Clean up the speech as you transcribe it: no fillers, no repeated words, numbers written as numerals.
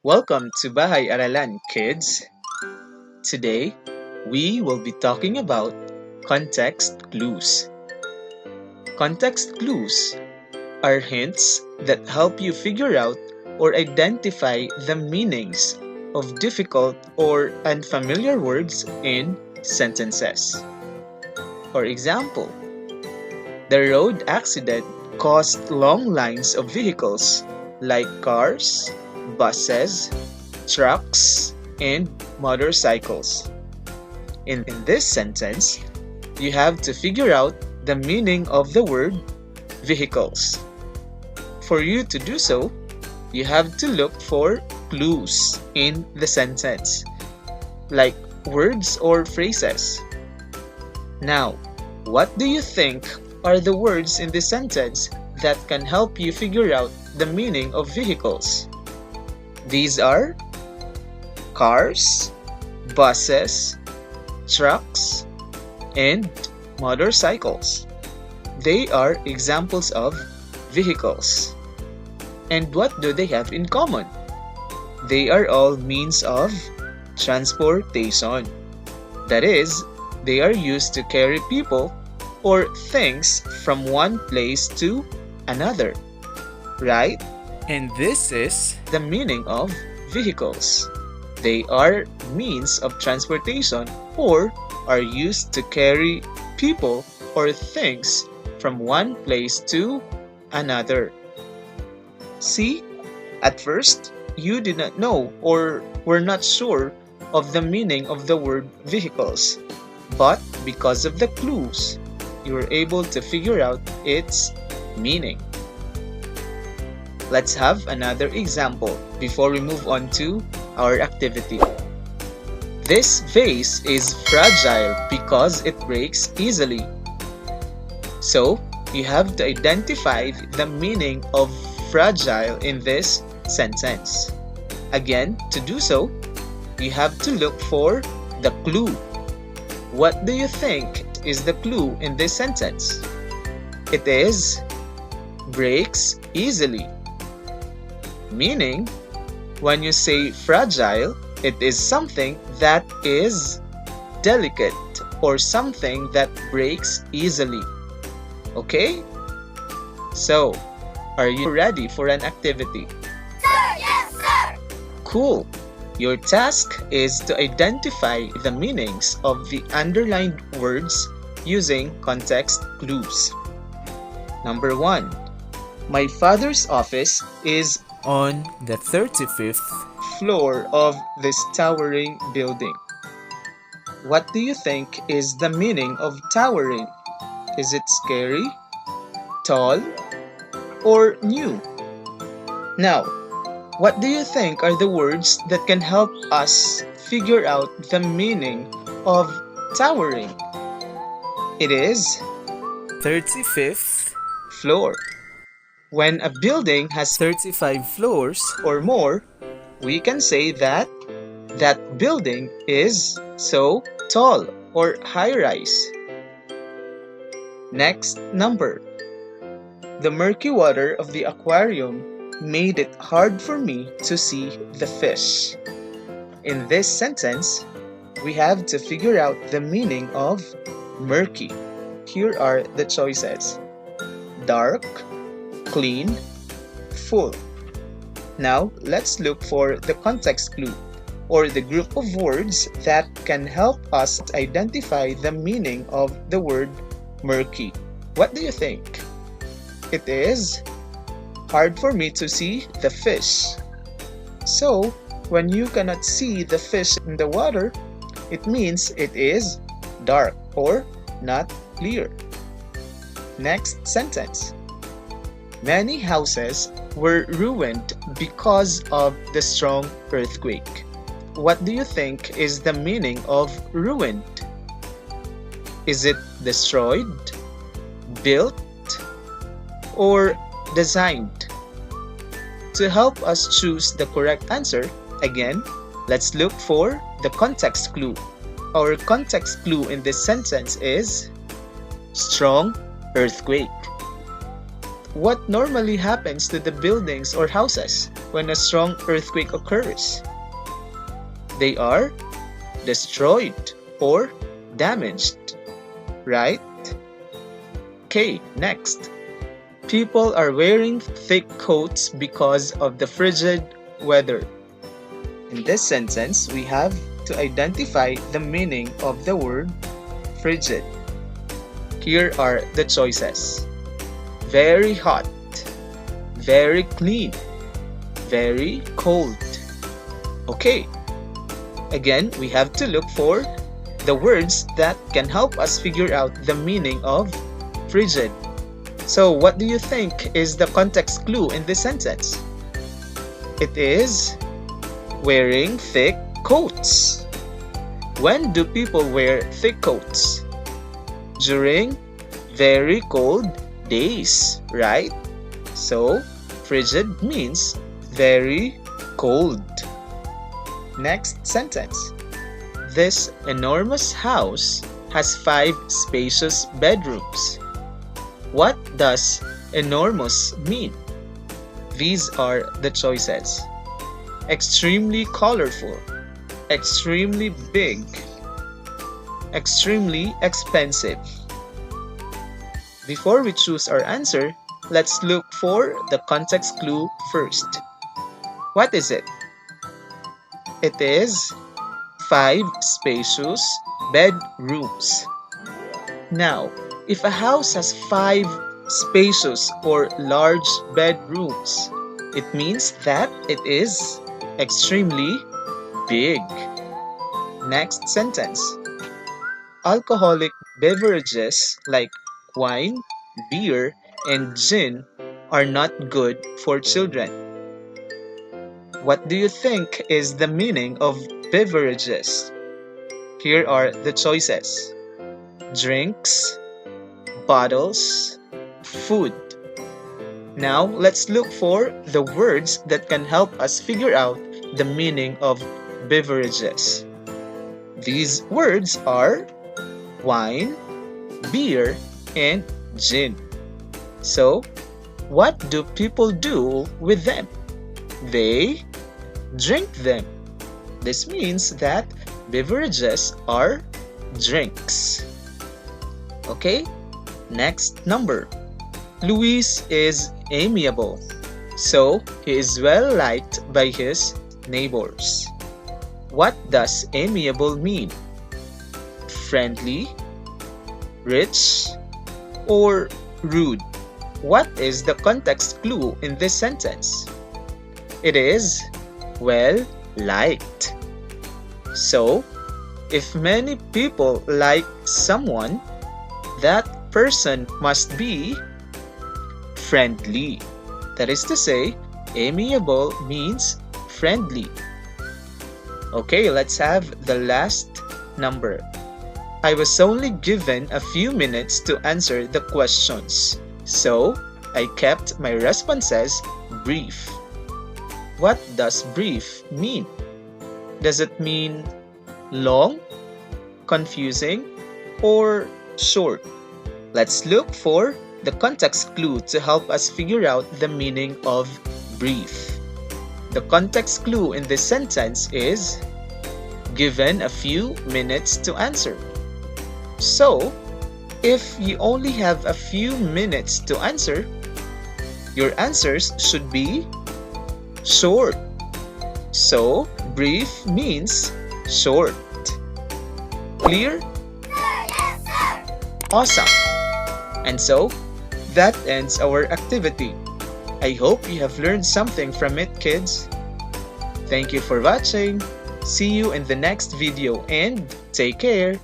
Welcome to Bahay Aralan, kids. Today, we will be talking about context clues. Context clues are hints that help you figure out or identify the meanings of difficult or unfamiliar words in sentences. For example, the road accident caused long lines of vehicles like cars, buses, trucks, and motorcycles. In this sentence, you have to figure out the meaning of the word vehicles. For you to do so, you have to look for clues in the sentence, like words or phrases. Now, what do you think are the words in this sentence that can help you figure out the meaning of vehicles? These are cars, buses, trucks, and motorcycles. They are examples of vehicles. And what do they have in common? They are all means of transportation. That is, they are used to carry people or things from one place to another. Right? And this is The meaning of vehicles. They are means of transportation or are used to carry people or things from one place to another. See, at first, you did not know or were not sure of the meaning of the word vehicles. But because of the clues, you were able to figure out its meaning. Let's have another example before we move on to our activity. This vase is fragile because it breaks easily. So, you have to identify the meaning of fragile in this sentence. Again, to do so, you have to look for the clue. What do you think is the clue in this sentence? It is breaks easily. Meaning, when you say fragile, it is something that is delicate or something that breaks easily. Okay? So, are you ready for an activity? Sir, yes, sir! Cool! Your task is to identify the meanings of the underlined words using context clues. Number 1. My father's office is on the 35th floor of this towering building. What do you think is the meaning of towering? Is it scary, tall, or new? Now, what do you think are the words that can help us figure out the meaning of towering? It is 35th floor. When a building has 35 floors or more, we can say that that building is so tall or high-rise. Next number. The murky water of the aquarium made it hard for me to see the fish. In this sentence, we have to figure out the meaning of murky. Here are the choices: dark, clean, full. Now, let's look for the context clue or the group of words that can help us identify the meaning of the word murky. What do you think? It is hard for me to see the fish. So, when you cannot see the fish in the water, it means it is dark or not clear. Next sentence. Many houses were ruined because of the strong earthquake. What do you think is the meaning of ruined? Is it destroyed, built, or designed? To help us choose the correct answer, again, let's look for the context clue. Our context clue in this sentence is strong earthquake. What normally happens to the buildings or houses? when a strong earthquake occurs? They are destroyed or damaged, right? Okay, next. People are wearing thick coats because of the frigid weather. In this sentence, we have to identify the meaning of the word frigid. Here are the choices. Very hot, very clean, very cold. Okay. Again, we have to look for the words that can help us figure out the meaning of frigid. So, what do you think is the context clue in this sentence? It is wearing thick coats. When do people wear thick coats? During very cold days, right? So, frigid means very cold. Next sentence. This enormous house has 5 spacious bedrooms. What does enormous mean? These are the choices. Extremely colorful, extremely big, extremely expensive. Before we choose our answer, let's look for the context clue first. What is it? It is 5 spacious bedrooms. Now, if a house has 5 spacious or large bedrooms, it means that it is extremely big. Next sentence. Alcoholic beverages like wine, beer, and gin are not good for children. What do you think is the meaning of beverages? Here are the choices. Drinks, bottles, food. Now, let's look for the words that can help us figure out the meaning of beverages. These words are wine, beer, and gin. So, what do people do with them? They drink them. This means that beverages are drinks. Okay, next number. Luis is amiable, so he is well liked by his neighbors. What does amiable mean? Friendly, rich, or rude? What is the context clue in this sentence? It is well liked. So, if many people like someone, that person must be friendly. That is to say, amiable means friendly. Okay, let's have the last number. I was only given a few minutes to answer the questions, so I kept my responses brief. What does brief mean? Does it mean long, confusing, or short? Let's look for the context clue to help us figure out the meaning of brief. The context clue in this sentence is given a few minutes to answer. So, if you only have a few minutes to answer, your answers should be short. So, brief means short. Clear? Sir, yes, sir. Awesome! And so, that ends our activity. I hope you have learned something from it, kids. Thank you for watching. See you in the next video and take care.